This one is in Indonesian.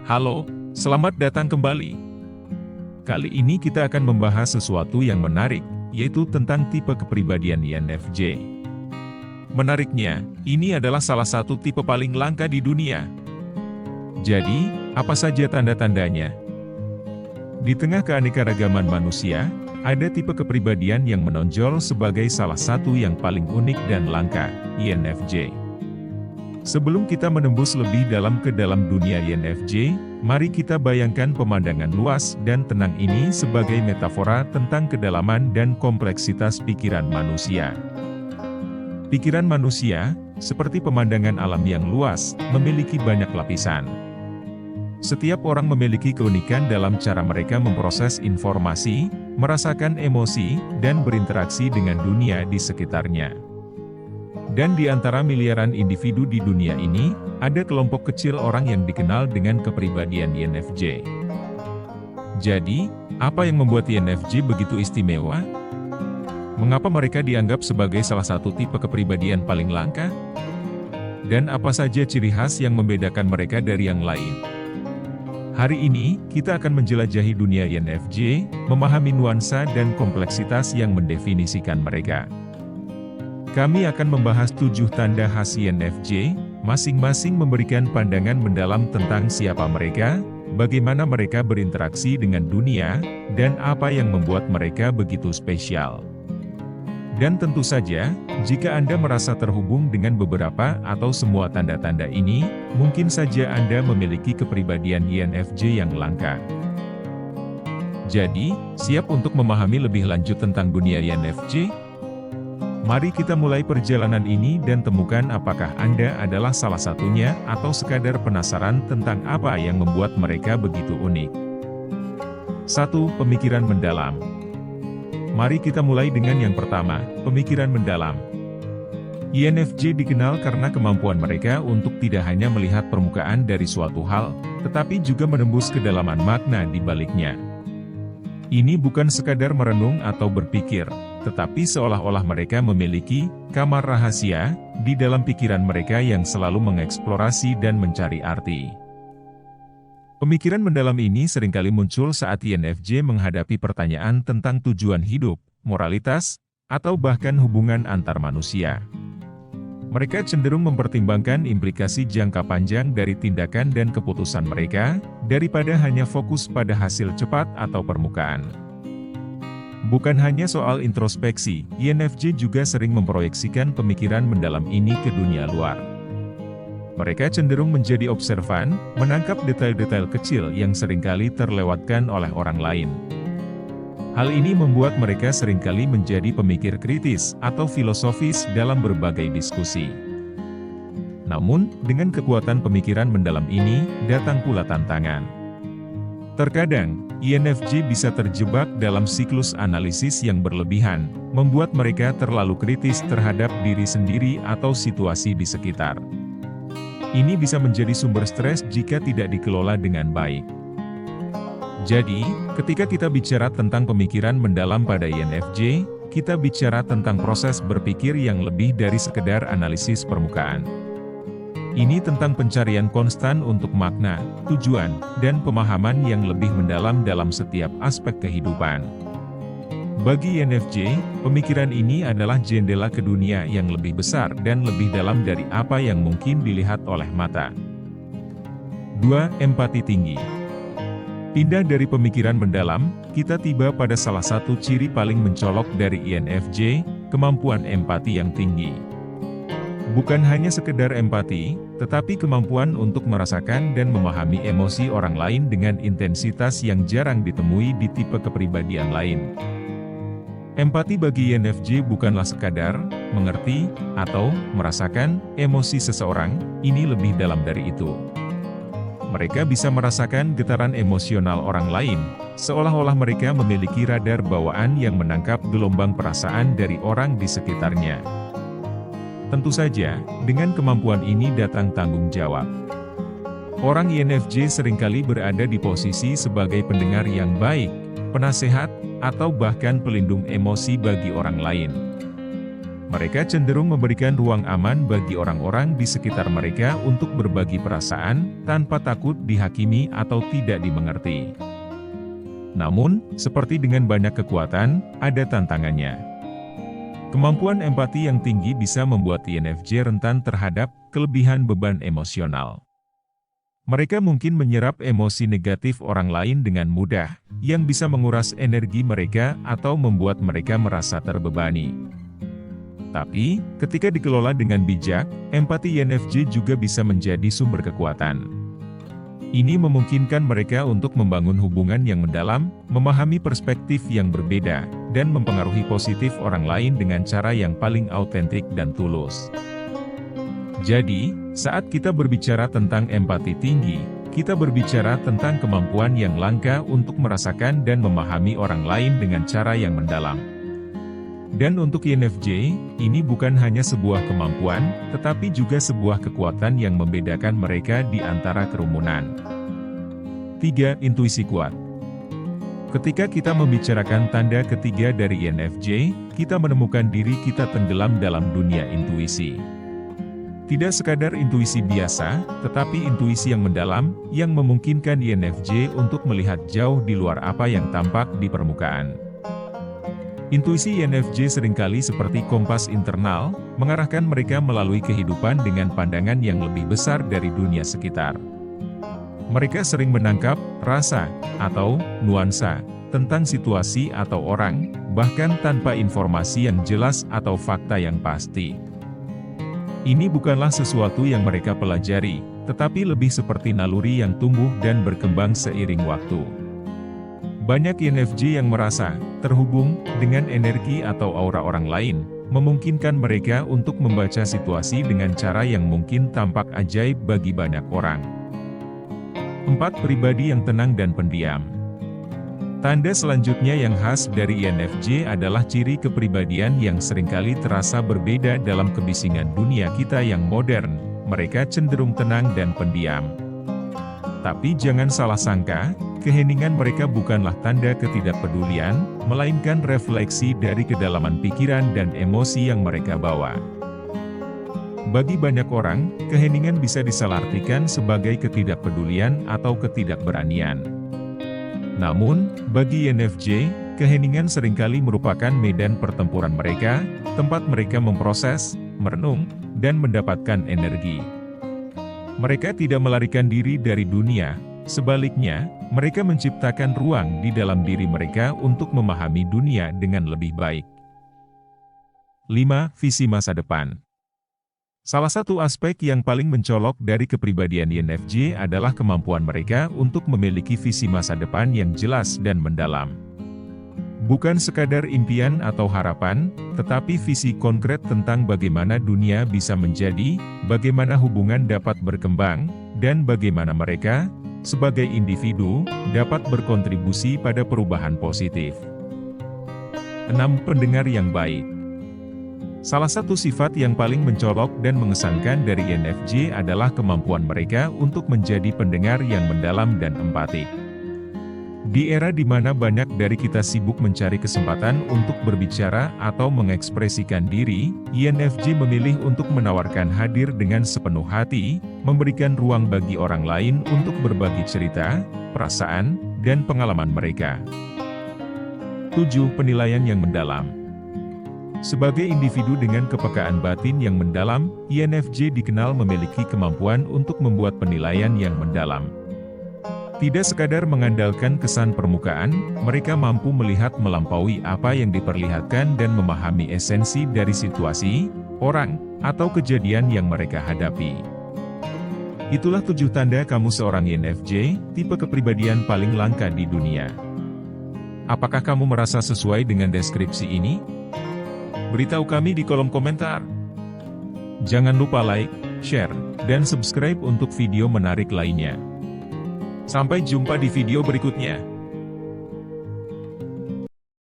Halo, selamat datang kembali. Kali ini kita akan membahas sesuatu yang menarik, yaitu tentang tipe kepribadian INFJ. Menariknya, ini adalah salah satu tipe paling langka di dunia. Jadi, apa saja tanda-tandanya? Di tengah keanekaragaman manusia, ada tipe kepribadian yang menonjol sebagai salah satu yang paling unik dan langka, INFJ. Sebelum kita menembus lebih dalam ke dalam dunia INFJ, mari kita bayangkan pemandangan luas dan tenang ini sebagai metafora tentang kedalaman dan kompleksitas pikiran manusia. Pikiran manusia, seperti pemandangan alam yang luas, memiliki banyak lapisan. Setiap orang memiliki keunikan dalam cara mereka memproses informasi, merasakan emosi, dan berinteraksi dengan dunia di sekitarnya. Dan di antara miliaran individu di dunia ini, ada kelompok kecil orang yang dikenal dengan kepribadian INFJ. Jadi, apa yang membuat INFJ begitu istimewa? Mengapa mereka dianggap sebagai salah satu tipe kepribadian paling langka? Dan apa saja ciri khas yang membedakan mereka dari yang lain? Hari ini, kita akan menjelajahi dunia INFJ, memahami nuansa dan kompleksitas yang mendefinisikan mereka. Kami akan membahas 7 tanda khas INFJ, masing-masing memberikan pandangan mendalam tentang siapa mereka, bagaimana mereka berinteraksi dengan dunia, dan apa yang membuat mereka begitu spesial. Dan tentu saja, jika Anda merasa terhubung dengan beberapa atau semua tanda-tanda ini, mungkin saja Anda memiliki kepribadian INFJ yang langka. Jadi, siap untuk memahami lebih lanjut tentang dunia INFJ? Mari kita mulai perjalanan ini dan temukan apakah Anda adalah salah satunya atau sekadar penasaran tentang apa yang membuat mereka begitu unik. 1. Pemikiran mendalam. Mari kita mulai dengan yang pertama, pemikiran mendalam. INFJ dikenal karena kemampuan mereka untuk tidak hanya melihat permukaan dari suatu hal, tetapi juga menembus kedalaman makna di baliknya. Ini bukan sekadar merenung atau berpikir, tetapi seolah-olah mereka memiliki kamar rahasia di dalam pikiran mereka yang selalu mengeksplorasi dan mencari arti. Pemikiran mendalam ini seringkali muncul saat INFJ menghadapi pertanyaan tentang tujuan hidup, moralitas, atau bahkan hubungan antar manusia. Mereka cenderung mempertimbangkan implikasi jangka panjang dari tindakan dan keputusan mereka, daripada hanya fokus pada hasil cepat atau permukaan. Bukan hanya soal introspeksi, INFJ juga sering memproyeksikan pemikiran mendalam ini ke dunia luar. Mereka cenderung menjadi observan, menangkap detail-detail kecil yang seringkali terlewatkan oleh orang lain. Hal ini membuat mereka seringkali menjadi pemikir kritis atau filosofis dalam berbagai diskusi. Namun, dengan kekuatan pemikiran mendalam ini, datang pula tantangan. Terkadang, INFJ bisa terjebak dalam siklus analisis yang berlebihan, membuat mereka terlalu kritis terhadap diri sendiri atau situasi di sekitar. Ini bisa menjadi sumber stres jika tidak dikelola dengan baik. Jadi, ketika kita bicara tentang pemikiran mendalam pada INFJ, kita bicara tentang proses berpikir yang lebih dari sekedar analisis permukaan. Ini tentang pencarian konstan untuk makna, tujuan, dan pemahaman yang lebih mendalam dalam setiap aspek kehidupan. Bagi INFJ, pemikiran ini adalah jendela ke dunia yang lebih besar dan lebih dalam dari apa yang mungkin dilihat oleh mata. 2. Empati tinggi. Pindah dari pemikiran mendalam, kita tiba pada salah satu ciri paling mencolok dari INFJ, kemampuan empati yang tinggi. Bukan hanya sekedar empati, tetapi kemampuan untuk merasakan dan memahami emosi orang lain dengan intensitas yang jarang ditemui di tipe kepribadian lain. Empati bagi INFJ bukanlah sekadar mengerti atau merasakan emosi seseorang, ini lebih dalam dari itu. Mereka bisa merasakan getaran emosional orang lain, seolah-olah mereka memiliki radar bawaan yang menangkap gelombang perasaan dari orang di sekitarnya. Tentu saja, dengan kemampuan ini datang tanggung jawab. Orang INFJ seringkali berada di posisi sebagai pendengar yang baik, penasehat, atau bahkan pelindung emosi bagi orang lain. Mereka cenderung memberikan ruang aman bagi orang-orang di sekitar mereka untuk berbagi perasaan, tanpa takut dihakimi atau tidak dimengerti. Namun, seperti dengan banyak kekuatan, ada tantangannya. Kemampuan empati yang tinggi bisa membuat INFJ rentan terhadap kelebihan beban emosional. Mereka mungkin menyerap emosi negatif orang lain dengan mudah, yang bisa menguras energi mereka atau membuat mereka merasa terbebani. Tapi, ketika dikelola dengan bijak, empati INFJ juga bisa menjadi sumber kekuatan. Ini memungkinkan mereka untuk membangun hubungan yang mendalam, memahami perspektif yang berbeda, dan mempengaruhi positif orang lain dengan cara yang paling autentik dan tulus. Jadi, saat kita berbicara tentang empati tinggi, kita berbicara tentang kemampuan yang langka untuk merasakan dan memahami orang lain dengan cara yang mendalam. Dan untuk INFJ, ini bukan hanya sebuah kemampuan, tetapi juga sebuah kekuatan yang membedakan mereka di antara kerumunan. 3. Intuisi kuat. Ketika kita membicarakan tanda ketiga dari INFJ, kita menemukan diri kita tenggelam dalam dunia intuisi. Tidak sekadar intuisi biasa, tetapi intuisi yang mendalam, yang memungkinkan INFJ untuk melihat jauh di luar apa yang tampak di permukaan. Intuisi INFJ seringkali seperti kompas internal, mengarahkan mereka melalui kehidupan dengan pandangan yang lebih besar dari dunia sekitar. Mereka sering menangkap rasa atau nuansa tentang situasi atau orang, bahkan tanpa informasi yang jelas atau fakta yang pasti. Ini bukanlah sesuatu yang mereka pelajari, tetapi lebih seperti naluri yang tumbuh dan berkembang seiring waktu. Banyak INFJ yang merasa terhubung dengan energi atau aura orang lain, memungkinkan mereka untuk membaca situasi dengan cara yang mungkin tampak ajaib bagi banyak orang. 4. Pribadi yang tenang dan pendiam. Tanda selanjutnya yang khas dari INFJ adalah ciri kepribadian yang seringkali terasa berbeda dalam kebisingan dunia kita yang modern. Mereka cenderung tenang dan pendiam. Tapi jangan salah sangka, keheningan mereka bukanlah tanda ketidakpedulian, melainkan refleksi dari kedalaman pikiran dan emosi yang mereka bawa. Bagi banyak orang, keheningan bisa disalahartikan sebagai ketidakpedulian atau ketidakberanian. Namun, bagi INFJ, keheningan seringkali merupakan medan pertempuran mereka, tempat mereka memproses, merenung, dan mendapatkan energi. Mereka tidak melarikan diri dari dunia, sebaliknya, mereka menciptakan ruang di dalam diri mereka untuk memahami dunia dengan lebih baik. 5. Visi masa depan. Salah satu aspek yang paling mencolok dari kepribadian INFJ adalah kemampuan mereka untuk memiliki visi masa depan yang jelas dan mendalam. Bukan sekadar impian atau harapan, tetapi visi konkret tentang bagaimana dunia bisa menjadi, bagaimana hubungan dapat berkembang, dan bagaimana mereka, sebagai individu, dapat berkontribusi pada perubahan positif. 6. Pendengar yang baik. Salah satu sifat yang paling mencolok dan mengesankan dari INFJ adalah kemampuan mereka untuk menjadi pendengar yang mendalam dan empatik. Di era di mana banyak dari kita sibuk mencari kesempatan untuk berbicara atau mengekspresikan diri, INFJ memilih untuk menawarkan hadir dengan sepenuh hati, memberikan ruang bagi orang lain untuk berbagi cerita, perasaan, dan pengalaman mereka. 7. Penilaian yang mendalam. Sebagai individu dengan kepekaan batin yang mendalam, INFJ dikenal memiliki kemampuan untuk membuat penilaian yang mendalam. Tidak sekadar mengandalkan kesan permukaan, mereka mampu melihat melampaui apa yang diperlihatkan dan memahami esensi dari situasi, orang, atau kejadian yang mereka hadapi. Itulah 7 tanda kamu seorang INFJ, tipe kepribadian paling langka di dunia. Apakah kamu merasa sesuai dengan deskripsi ini? Beritahu kami di kolom komentar. Jangan lupa like, share, dan subscribe untuk video menarik lainnya. Sampai jumpa di video berikutnya.